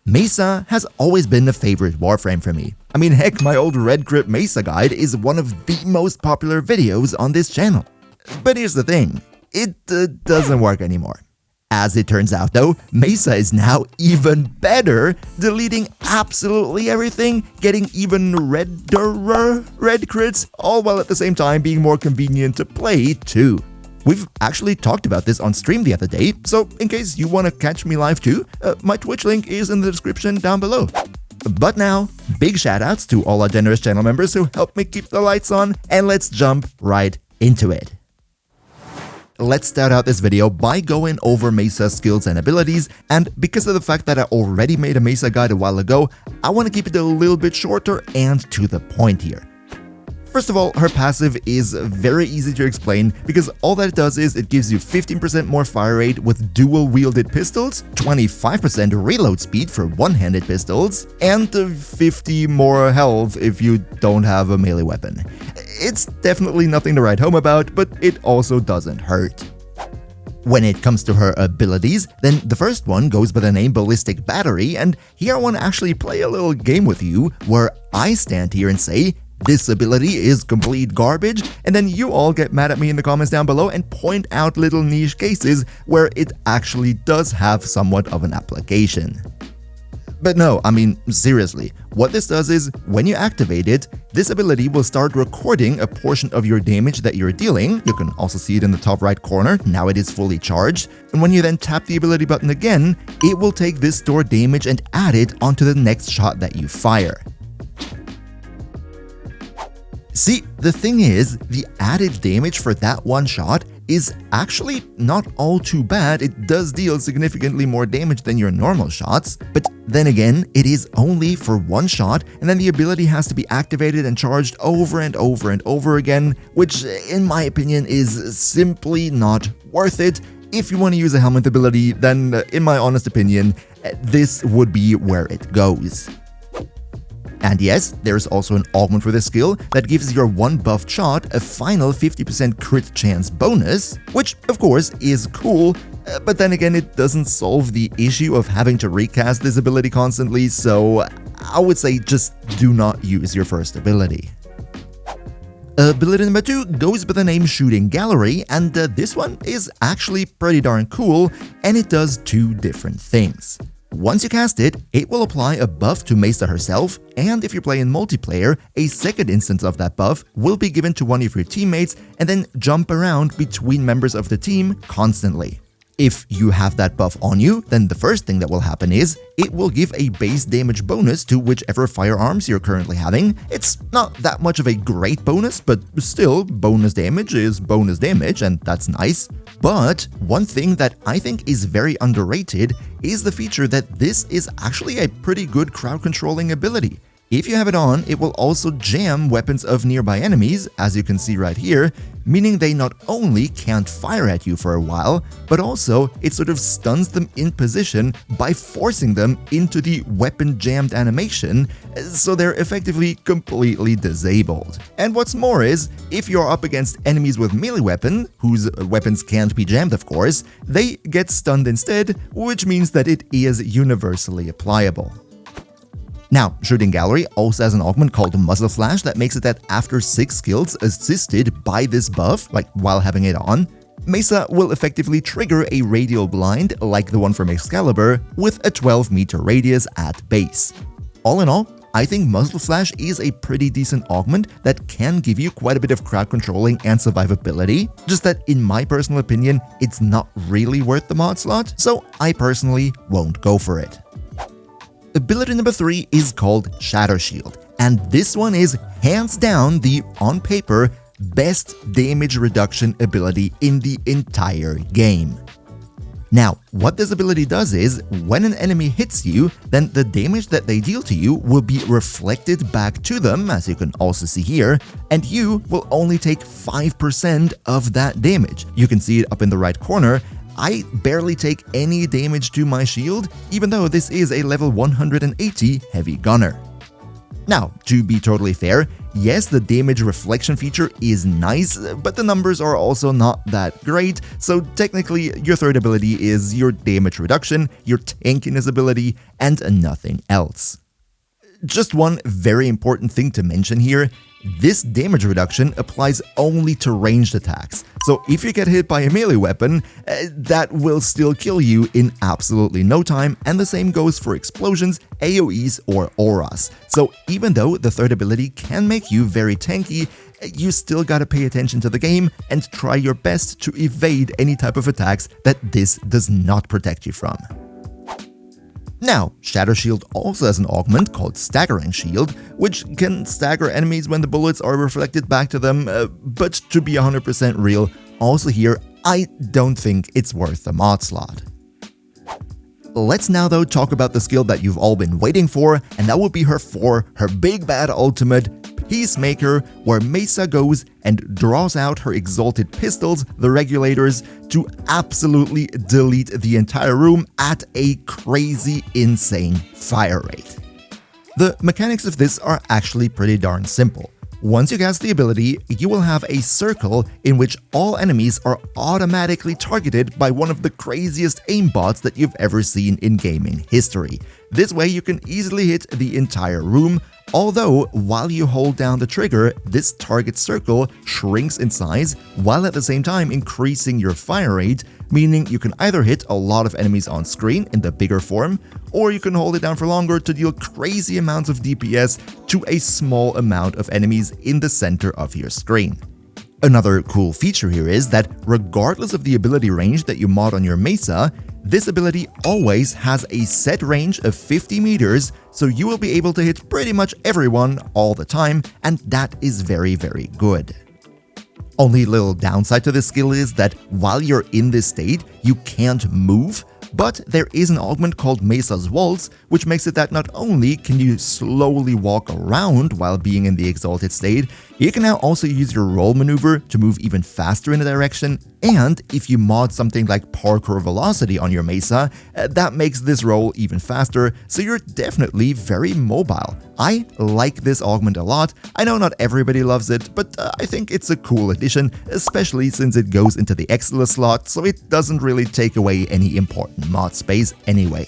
Mesa has always been a favorite Warframe for me. I mean, heck, my old Red Grip Mesa guide is one of the most popular videos on this channel. But here's the thing, it doesn't work anymore. As it turns out though, Mesa is now even better, deleting absolutely everything, getting even redder red crits, all while at the same time being more convenient to play too. We've actually talked about this on stream the other day, so in case you want to catch me live too, my Twitch link is in the description down below. But now, big shoutouts to all our generous channel members who help me keep the lights on, and let's jump right into it. Let's start out this video by going over Mesa's skills and abilities, and because of the fact that I already made a Mesa guide a while ago, I want to keep it a little bit shorter and to the point here. First of all, her passive is very easy to explain because all that it does is it gives you 15% more fire rate with dual-wielded pistols, 25% reload speed for one-handed pistols, and 50 more health if you don't have a melee weapon. It's definitely nothing to write home about, but it also doesn't hurt. When it comes to her abilities, then the first one goes by the name Ballistic Battery, and here I want to actually play a little game with you where I stand here and say, this ability is complete garbage, and then you all get mad at me in the comments down below and point out little niche cases where it actually does have somewhat of an application. But no, I mean, seriously, what this does is, when you activate it, this ability will start recording a portion of your damage that you're dealing. You can also see it in the top right corner, now it is fully charged. And when you then tap the ability button again, it will take this stored damage and add it onto the next shot that you fire. See, the thing is, the added damage for that one shot is actually not all too bad. It does deal significantly more damage than your normal shots, but then again, it is only for one shot, and then the ability has to be activated and charged over and over and over again, which in my opinion is simply not worth it. If you want to use a helmet ability, then in my honest opinion, this would be where it goes. And yes, there's also an augment for this skill that gives your one buffed shot a final 50% crit chance bonus, which of course is cool, but then again it doesn't solve the issue of having to recast this ability constantly, so I would say just do not use your first ability. Ability number 2 goes by the name Shooting Gallery, and this one is actually pretty darn cool, and it does two different things. Once you cast it, it will apply a buff to Mesa herself, and if you play in multiplayer, a second instance of that buff will be given to one of your teammates and then jump around between members of the team constantly. If you have that buff on you, then the first thing that will happen is it will give a base damage bonus to whichever firearms you're currently having. It's not that much of a great bonus, but still, bonus damage is bonus damage, and that's nice. But one thing that I think is very underrated is the feature that this is actually a pretty good crowd controlling ability. If you have it on, it will also jam weapons of nearby enemies, as you can see right here, meaning they not only can't fire at you for a while, but also it sort of stuns them in position by forcing them into the weapon jammed animation, so they're effectively completely disabled. And what's more is, if you're up against enemies with melee weapon, whose weapons can't be jammed of course, they get stunned instead, which means that it is universally applicable. Now, Shooting Gallery also has an augment called Muzzle Flash that makes it that after 6 skills assisted by this buff, like while having it on, Mesa will effectively trigger a radial blind like the one from Excalibur with a 12-meter radius at base. All in all, I think Muzzle Flash is a pretty decent augment that can give you quite a bit of crowd controlling and survivability, just that in my personal opinion, it's not really worth the mod slot, so I personally won't go for it. Ability number 3 is called Shatter Shield, and this one is hands down the, on paper, best damage reduction ability in the entire game. Now, what this ability does is, when an enemy hits you, then the damage that they deal to you will be reflected back to them, as you can also see here, and you will only take 5% of that damage. You can see it up in the right corner. I barely take any damage to my shield, even though this is a level 180 heavy gunner. Now, to be totally fair, yes, the damage reflection feature is nice, but the numbers are also not that great, so technically your third ability is your damage reduction, your tankiness ability, and nothing else. Just one very important thing to mention here, this damage reduction applies only to ranged attacks, so if you get hit by a melee weapon, that will still kill you in absolutely no time, and the same goes for explosions, AoEs, or auras. So even though the third ability can make you very tanky, you still gotta pay attention to the game and try your best to evade any type of attacks that this does not protect you from. Now, Shatter Shield also has an augment called Staggering Shield, which can stagger enemies when the bullets are reflected back to them, but to be 100% real, also here, I don't think it's worth the mod slot. Let's now though talk about the skill that you've all been waiting for, and that would be her big bad ultimate, Peacemaker, where Mesa goes and draws out her exalted pistols, the Regulators, to absolutely delete the entire room at a crazy, insane fire rate. The mechanics of this are actually pretty darn simple. Once you cast the ability, you will have a circle in which all enemies are automatically targeted by one of the craziest aimbots that you've ever seen in gaming history. This way you can easily hit the entire room, although while you hold down the trigger, this target circle shrinks in size while at the same time increasing your fire rate, meaning you can either hit a lot of enemies on screen in the bigger form, or you can hold it down for longer to deal crazy amounts of DPS to a small amount of enemies in the center of your screen. Another cool feature here is that regardless of the ability range that you mod on your Mesa, this ability always has a set range of 50 meters, so you will be able to hit pretty much everyone all the time, and that is very, very good. Only little downside to this skill is that while you're in this state, you can't move, but there is an augment called Mesa's Waltz, which makes it that not only can you slowly walk around while being in the exalted state, you can now also use your roll maneuver to move even faster in a direction, and if you mod something like parkour velocity on your Mesa, that makes this roll even faster, so you're definitely very mobile. I like this augment a lot. I know not everybody loves it, but I think it's a cool addition, especially since it goes into the Excellence slot, so it doesn't really take away any important mod space anyway.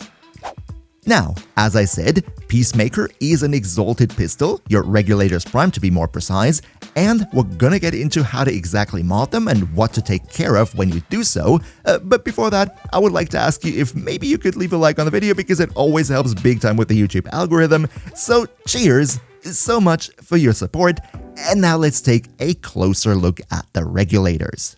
Now, as I said, Peacemaker is an exalted pistol, your Regulators Prime to be more precise, and we're gonna get into how to exactly mod them and what to take care of when you do so, but before that, I would like to ask you if maybe you could leave a like on the video because it always helps big time with the YouTube algorithm, so cheers so much for your support, and now let's take a closer look at the Regulators.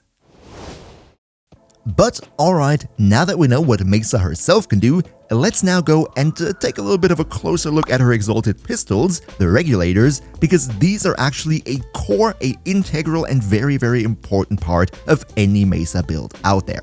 But alright, now that we know what Mesa herself can do, let's now go and take a little bit of a closer look at her exalted pistols, the Regulators, because these are actually a core, integral and very, very important part of any Mesa build out there.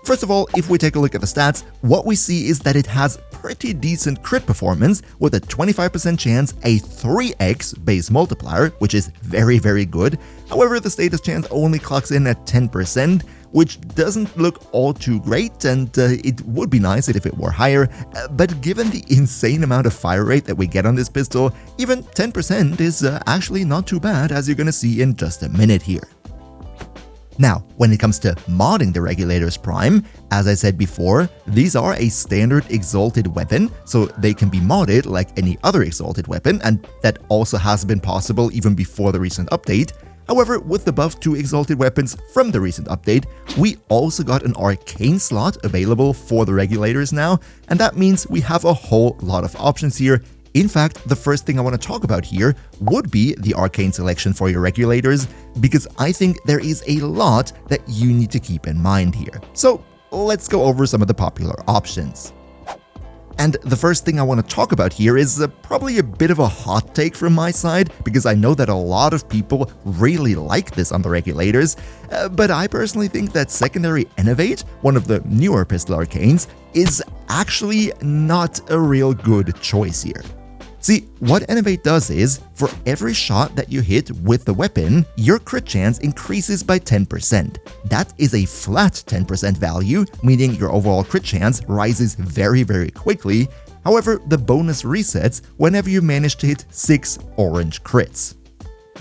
First of all, if we take a look at the stats, what we see is that it has pretty decent crit performance with a 25% chance, a 3x base multiplier, which is very, very good. However, the status chance only clocks in at 10%, which doesn't look all too great, and it would be nice if it were higher, but given the insane amount of fire rate that we get on this pistol, even 10% is actually not too bad, as you're gonna see in just a minute here. Now, when it comes to modding the Regulators Prime, as I said before, these are a standard exalted weapon, so they can be modded like any other exalted weapon, and that also has been possible even before the recent update. However, with the buff to exalted weapons from the recent update, we also got an arcane slot available for the Regulators now, and that means we have a whole lot of options here. In fact, the first thing I want to talk about here would be the arcane selection for your Regulators, because I think there is a lot that you need to keep in mind here. So let's go over some of the popular options. And the first thing I want to talk about here is probably a bit of a hot take from my side, because I know that a lot of people really like this on the Regulators, but I personally think that Secondary Innovate, one of the newer pistol arcanes, is actually not a real good choice here. See, what Innovate does is, for every shot that you hit with the weapon, your crit chance increases by 10%. That is a flat 10% value, meaning your overall crit chance rises very, very quickly. However, the bonus resets whenever you manage to hit 6 orange crits.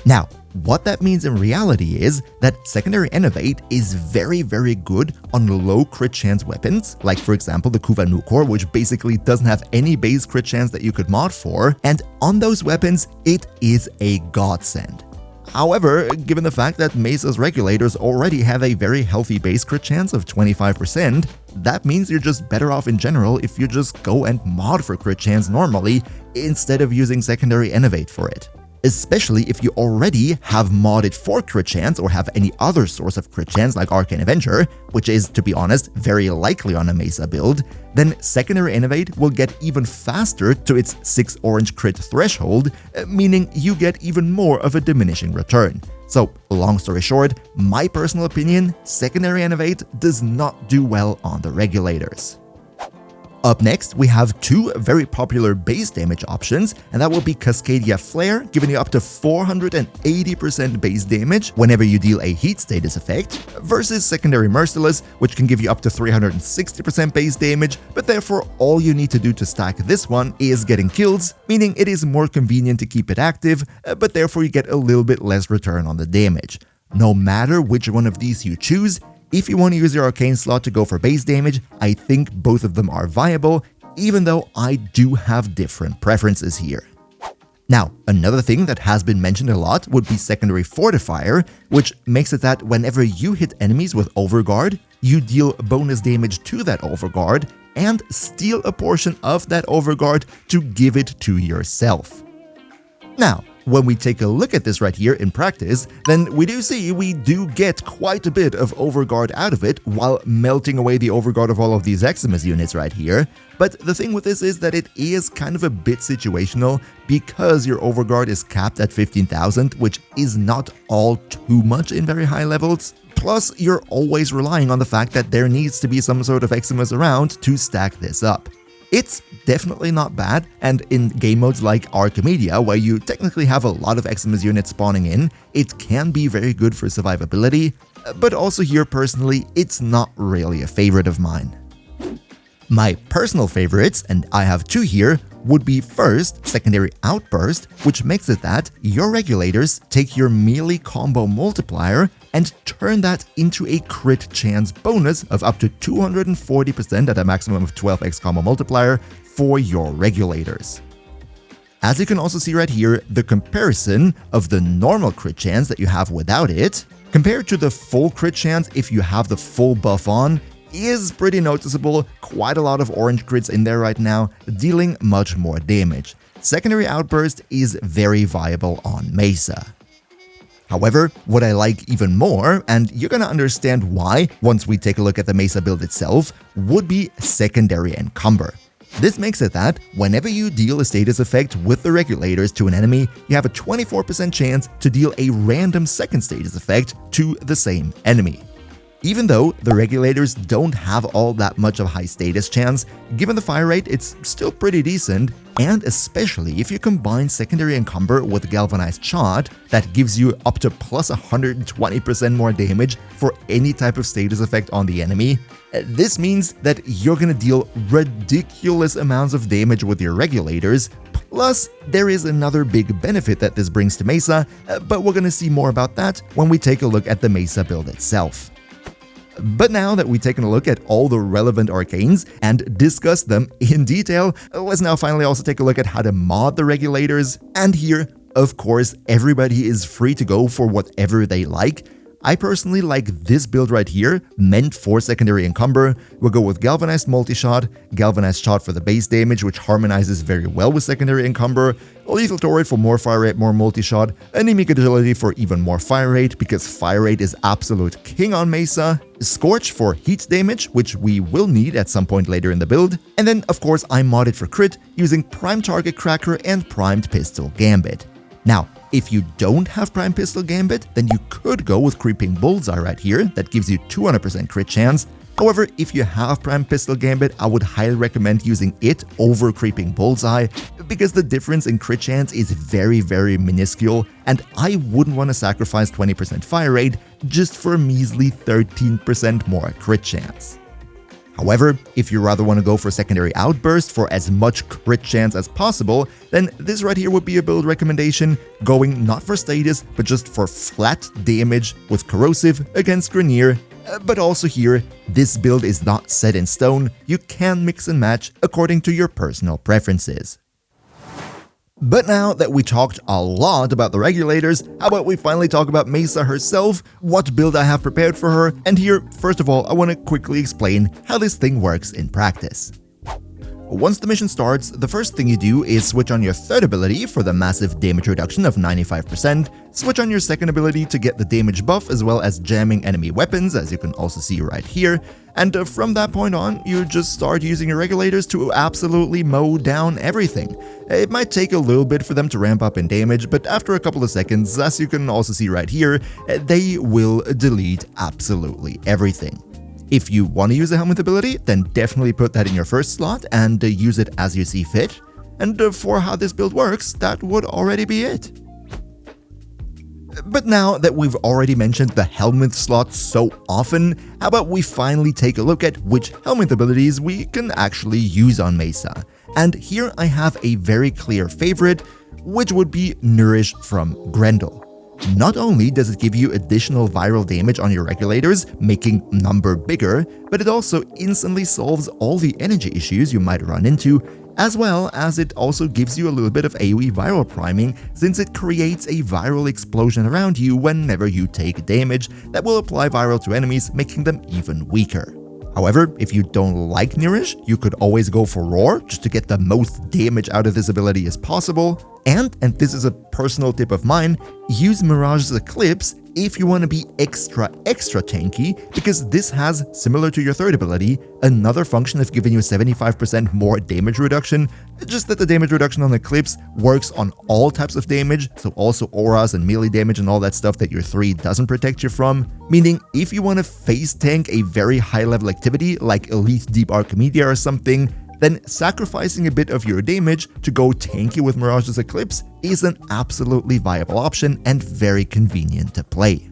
Now, what that means in reality is that Secondary Innovate is very good on low crit chance weapons, like for example the Kuva Nukor, which basically doesn't have any base crit chance that you could mod for, and on those weapons it is a godsend. However, given the fact that Mesa's Regulators already have a very healthy base crit chance of 25%, that means you're just better off in general if you just go and mod for crit chance normally instead of using Secondary Innovate for it. Especially if you already have modded for crit chance or have any other source of crit chance like Arcane Avenger, which is, to be honest, very likely on a Mesa build, then Secondary Innovate will get even faster to its 6 orange crit threshold, meaning you get even more of a diminishing return. So, long story short, my personal opinion, Secondary Innovate does not do well on the Regulators. Up next, we have two very popular base damage options, and that will be Cascadia Flare, giving you up to 480% base damage whenever you deal a heat status effect, versus Secondary Merciless, which can give you up to 360% base damage, but therefore all you need to do to stack this one is getting kills, meaning it is more convenient to keep it active, but therefore you get a little bit less return on the damage. No matter which one of these you choose, if you want to use your arcane slot to go for base damage, I think both of them are viable, even though I do have different preferences here. Now, another thing that has been mentioned a lot would be Secondary Fortifier, which makes it that whenever you hit enemies with Overguard, you deal bonus damage to that Overguard and steal a portion of that Overguard to give it to yourself. Now, when we take a look at this right here in practice, then we do see we do get quite a bit of Overguard out of it while melting away the Overguard of all of these Eximus units right here. But the thing with this is that it is kind of a bit situational because your Overguard is capped at 15,000, which is not all too much in very high levels. Plus, you're always relying on the fact that there needs to be some sort of Eximus around to stack this up. It's definitely not bad, and in game modes like Archimedia, where you technically have a lot of Eximus units spawning in, it can be very good for survivability, but also here personally, it's not really a favorite of mine. My personal favorites, and I have two here, would be first, Secondary Outburst, which makes it that your Regulators take your melee combo multiplier and turn that into a crit chance bonus of up to 240% at a maximum of 12x combo multiplier for your Regulators. As you can also see right here, the comparison of the normal crit chance that you have without it, compared to the full crit chance if you have the full buff on, is pretty noticeable. Quite a lot of orange crits in there right now, dealing much more damage. Secondary Outburst is very viable on Mesa. However, what I like even more, and you're gonna understand why once we take a look at the Mesa build itself, would be Secondary Encumber. This makes it that whenever you deal a status effect with the Regulators to an enemy, you have a 24% chance to deal a random second status effect to the same enemy. Even though the Regulators don't have all that much of a high status chance, given the fire rate it's still pretty decent, and especially if you combine Secondary Encumber with Galvanized Shot, that gives you up to plus 120% more damage for any type of status effect on the enemy. This means that you're gonna deal ridiculous amounts of damage with your Regulators. Plus, there is another big benefit that this brings to Mesa, but we're gonna see more about that when we take a look at the Mesa build itself. But now that we've taken a look at all the relevant arcanes and discussed them in detail, let's now finally also take a look at how to mod the Regulators. And here, of course, everybody is free to go for whatever they like. I personally like this build right here, meant for Secondary Encumber. We'll go with Galvanized Multi-Shot, Galvanized Shot for the base damage, which harmonizes very well with Secondary Encumber, Lethal Torrent for more fire rate, more multi-shot, Anemic Agility for even more fire rate, because fire rate is absolute king on Mesa, Scorch for heat damage, which we will need at some point later in the build, and then of course I modded for crit using Prime Target Cracker and Primed Pistol Gambit. Now, if you don't have Prime Pistol Gambit, then you could go with Creeping Bullseye right here, that gives you 200% crit chance. However, if you have Prime Pistol Gambit, I would highly recommend using it over Creeping Bullseye, because the difference in crit chance is very minuscule, and I wouldn't want to sacrifice 20% fire rate just for a measly 13% more crit chance. However, if you rather want to go for secondary outburst for as much crit chance as possible, then this right here would be a build recommendation, going not for status, but just for flat damage with corrosive against Grineer. But also here, this build is not set in stone, you can mix and match according to your personal preferences. But now that we talked a lot about the Regulators, how about we finally talk about Mesa herself, what build I have prepared for her, and here, first of all, I want to quickly explain how this thing works in practice. Once the mission starts, the first thing you do is switch on your third ability for the massive damage reduction of 95%, switch on your second ability to get the damage buff as well as jamming enemy weapons, as you can also see right here, and from that point on, you just start using your Regulators to absolutely mow down everything. It might take a little bit for them to ramp up in damage, but after a couple of seconds, as you can also see right here, they will delete absolutely everything. If you want to use a helmet ability, then definitely put that in your first slot and use it as you see fit. And for how this build works, that would already be it. But now that we've already mentioned the helmet slot so often, how about we finally take a look at which helmet abilities we can actually use on Mesa. And here I have a very clear favorite, which would be Nourish from Grendel. Not only does it give you additional viral damage on your Regulators, making number bigger, but it also instantly solves all the energy issues you might run into, as well as it also gives you a little bit of AoE viral priming, since it creates a viral explosion around you whenever you take damage that will apply viral to enemies, making them even weaker. However, if you don't like Nourish, you could always go for Roar just to get the most damage out of this ability as possible. And this is a personal tip of mine, use Mirage's Eclipse if you want to be extra tanky, because this has, similar to your third ability, another function of giving you 75% more damage reduction, just that the damage reduction on Eclipse works on all types of damage, so also auras and melee damage and all that stuff that your 3 doesn't protect you from, meaning if you want to face tank a very high level activity like Elite Deep Archimedia or something, then sacrificing a bit of your damage to go tanky with Mirage's Eclipse is an absolutely viable option and very convenient to play.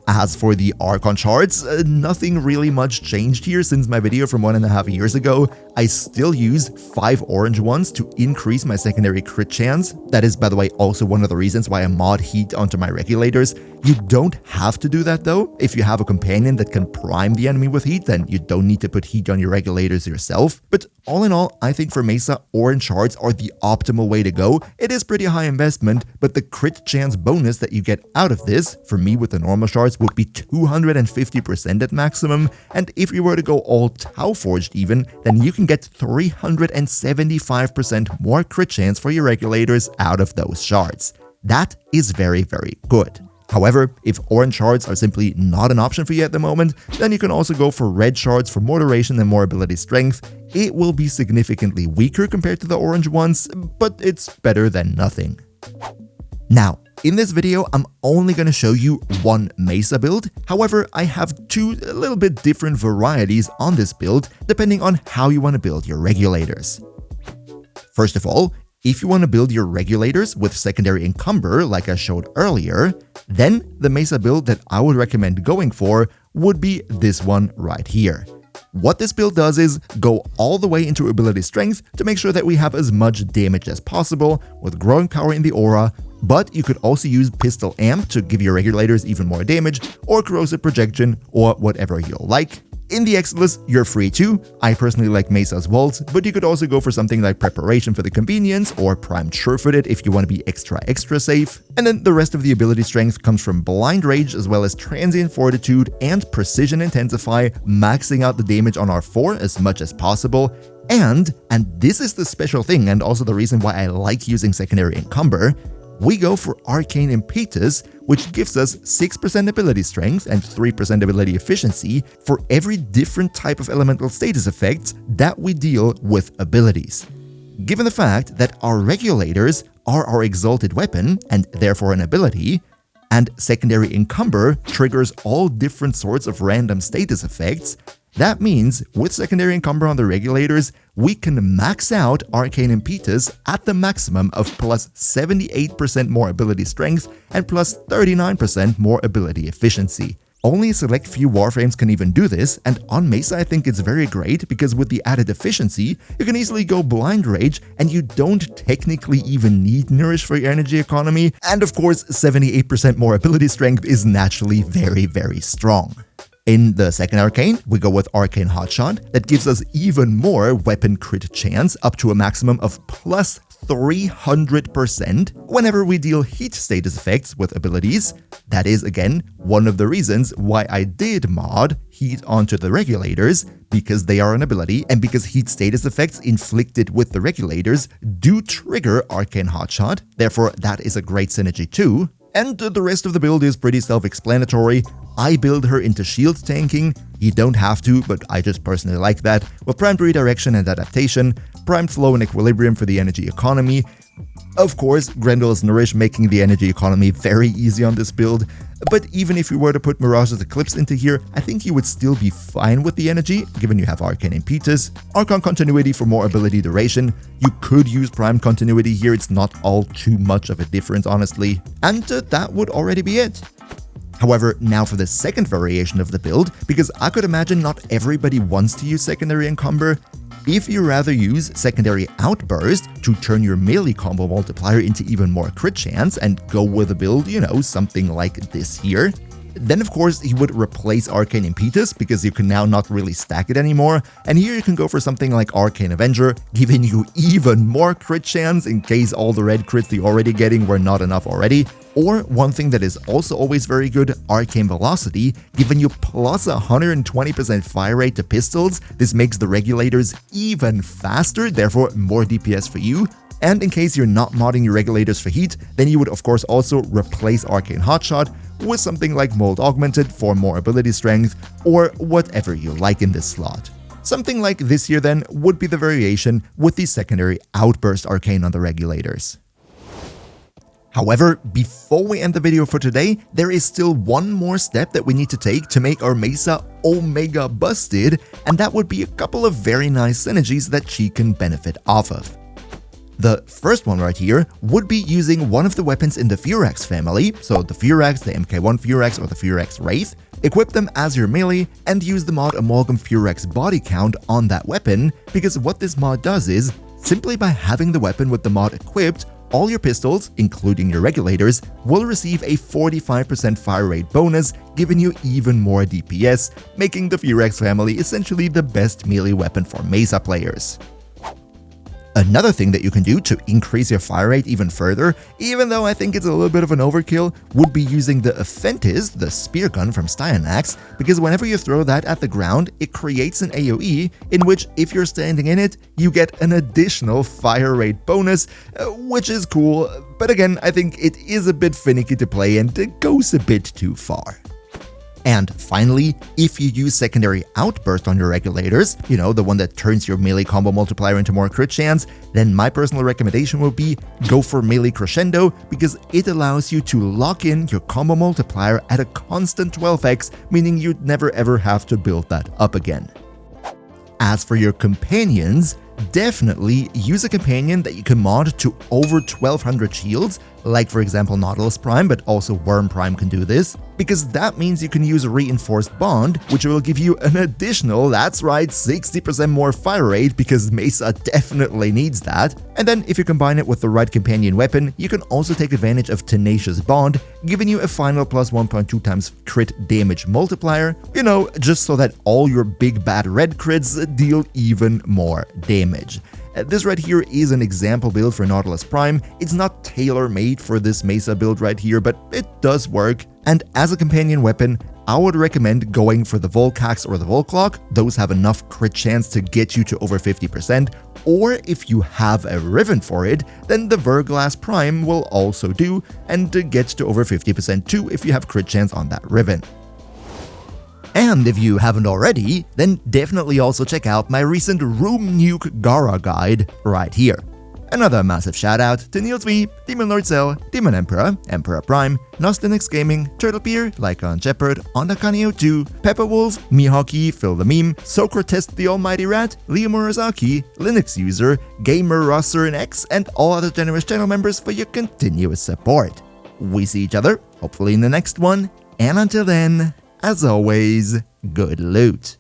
As for the Archon shards, nothing really much changed here since my video from 1.5 years ago. I still use 5 orange ones to increase my secondary crit chance. That is, by the way, also one of the reasons why I mod heat onto my Regulators. You don't have to do that though. If you have a companion that can prime the enemy with heat, then you don't need to put heat on your Regulators yourself. But all in all, I think for Mesa, orange shards are the optimal way to go. It is pretty high investment, but the crit chance bonus that you get out of this, for me with the normal shards, would be 250% at maximum, and if you were to go all Tau Forged even, then you can get 375% more crit chance for your Regulators out of those shards. That is very, very good. However, if orange shards are simply not an option for you at the moment, then you can also go for red shards for more duration and more ability strength. It will be significantly weaker compared to the orange ones, but it's better than nothing. Now, in this video, I'm only going to show you one Mesa build. However, I have 2 a little bit different varieties on this build, depending on how you want to build your Regulators. First of all, if you want to build your Regulators with secondary encumber like I showed earlier, then the Mesa build that I would recommend going for would be this one right here. What this build does is go all the way into ability strength to make sure that we have as much damage as possible with growing power in the aura, but you could also use Pistol Amp to give your Regulators even more damage, or Corrosive Projection, or whatever you'll like. In the Exilus, you're free too. I personally like Mesa's Vault, but you could also go for something like Preparation for the convenience, or Primed Surefooted if you want to be extra safe. And then the rest of the ability strength comes from Blind Rage, as well as Transient Fortitude and Precision Intensify, maxing out the damage on our 4 as much as possible. And this is the special thing, and also the reason why I like using secondary encumber, we go for Arcane Impetus, which gives us 6% ability strength and 3% ability efficiency for every different type of elemental status effects that we deal with abilities. Given the fact that our Regulators are our exalted weapon and therefore an ability, and secondary encumber triggers all different sorts of random status effects, that means with secondary encumber on the Regulators, we can max out Arcane Impetus at the maximum of plus 78% more ability strength and plus 39% more ability efficiency. Only a select few Warframes can even do this, and on Mesa I think it's very great because with the added efficiency, you can easily go blind rage and you don't technically even need nourish for your energy economy, and of course 78% more ability strength is naturally very strong. In the second arcane, we go with Arcane Hotshot that gives us even more weapon crit chance up to a maximum of plus 300% whenever we deal heat status effects with abilities. That is again one of the reasons why I did mod heat onto the Regulators, because they are an ability and because heat status effects inflicted with the Regulators do trigger Arcane Hotshot, therefore that is a great synergy too. And the rest of the build is pretty self-explanatory. I build her into shield tanking. You don't have to, but I just personally like that. With primed redirection and adaptation, primed flow and equilibrium for the energy economy. Of course, Grendel's Nourish making the energy economy very easy on this build. But even if you were to put Mirage's Eclipse into here, I think you would still be fine with the energy, given you have Arcane Impetus, Archon Continuity for more ability duration. You could use Prime Continuity here, it's not all too much of a difference honestly. And that would already be it. However, now for the second variation of the build, because I could imagine not everybody wants to use Secondary Encumber. If you rather use Secondary Outburst to turn your melee combo multiplier into even more crit chance and go with a build, you know, something like this here, then of course you would replace Arcane Impetus because you can now not really stack it anymore, and here you can go for something like Arcane Avenger, giving you even more crit chance in case all the red crits you're already getting were not enough already. Or one thing that is also always very good, Arcane Velocity, giving you plus 120% fire rate to pistols. This makes the Regulators even faster, therefore more DPS for you. And in case you're not modding your Regulators for heat, then you would of course also replace Arcane Hotshot with something like Mold Augmented for more ability strength, or whatever you like in this slot. Something like this here then would be the variation with the Secondary Outburst Arcane on the Regulators. However, before we end the video for today, there is still one more step that we need to take to make our Mesa Omega busted, and that would be a couple of very nice synergies that she can benefit off of. The first one right here would be using one of the weapons in the Furax family, so the Furax, the MK1 Furax, or the Furax Wraith, equip them as your melee, and use the mod Amalgam Furax body count on that weapon, because what this mod does is, simply by having the weapon with the mod equipped, all your pistols, including your Regulators, will receive a 45% fire rate bonus, giving you even more DPS, making the Furax family essentially the best melee weapon for Mesa players. Another thing that you can do to increase your fire rate even further, even though I think it's a little bit of an overkill, would be using the Aphentis, the spear gun from Styanax, because whenever you throw that at the ground, it creates an AoE in which if you're standing in it, you get an additional fire rate bonus, which is cool, but again, I think it is a bit finicky to play and it goes a bit too far. And finally, if you use Secondary Outburst on your Regulators, you know, the one that turns your melee combo multiplier into more crit chance, then my personal recommendation would be go for Melee Crescendo, because it allows you to lock in your combo multiplier at a constant 12x, meaning you'd never ever have to build that up again. As for your companions, definitely use a companion that you can mod to over 1200 shields, like for example Nautilus Prime, but also Worm Prime can do this, because that means you can use Reinforced Bond, which will give you an additional, that's right, 60% more fire rate, because Mesa definitely needs that. And then if you combine it with the right companion weapon, you can also take advantage of Tenacious Bond, giving you a final plus 1.2 times crit damage multiplier, you know, just so that all your big bad red crits deal even more damage. This right here is an example build for Nautilus Prime. It's not tailor-made for this Mesa build right here, but it does work. And as a companion weapon, I would recommend going for the Volcax or the Volclock. Those have enough crit chance to get you to over 50%. Or if you have a Riven for it, then the Verglass Prime will also do, and get to over 50% too if you have crit chance on that Riven. And if you haven't already, then definitely also check out my recent Room Nuke Gara guide right here. Another massive shout out to Niels V, Demon Lord Cell, Demon Emperor, Emperor Prime, Nostinix Gaming, Turtlebeer, Lycon Shepherd, Ondakanio2, Pepperwolf, Mihawky, Phil the Meme, Socrates the Almighty Rat, Leo Murasaki, Linux User, Gamer Rosser and X, and all other generous channel members for your continuous support. We see each other, hopefully in the next one, and until then, as always, good loot.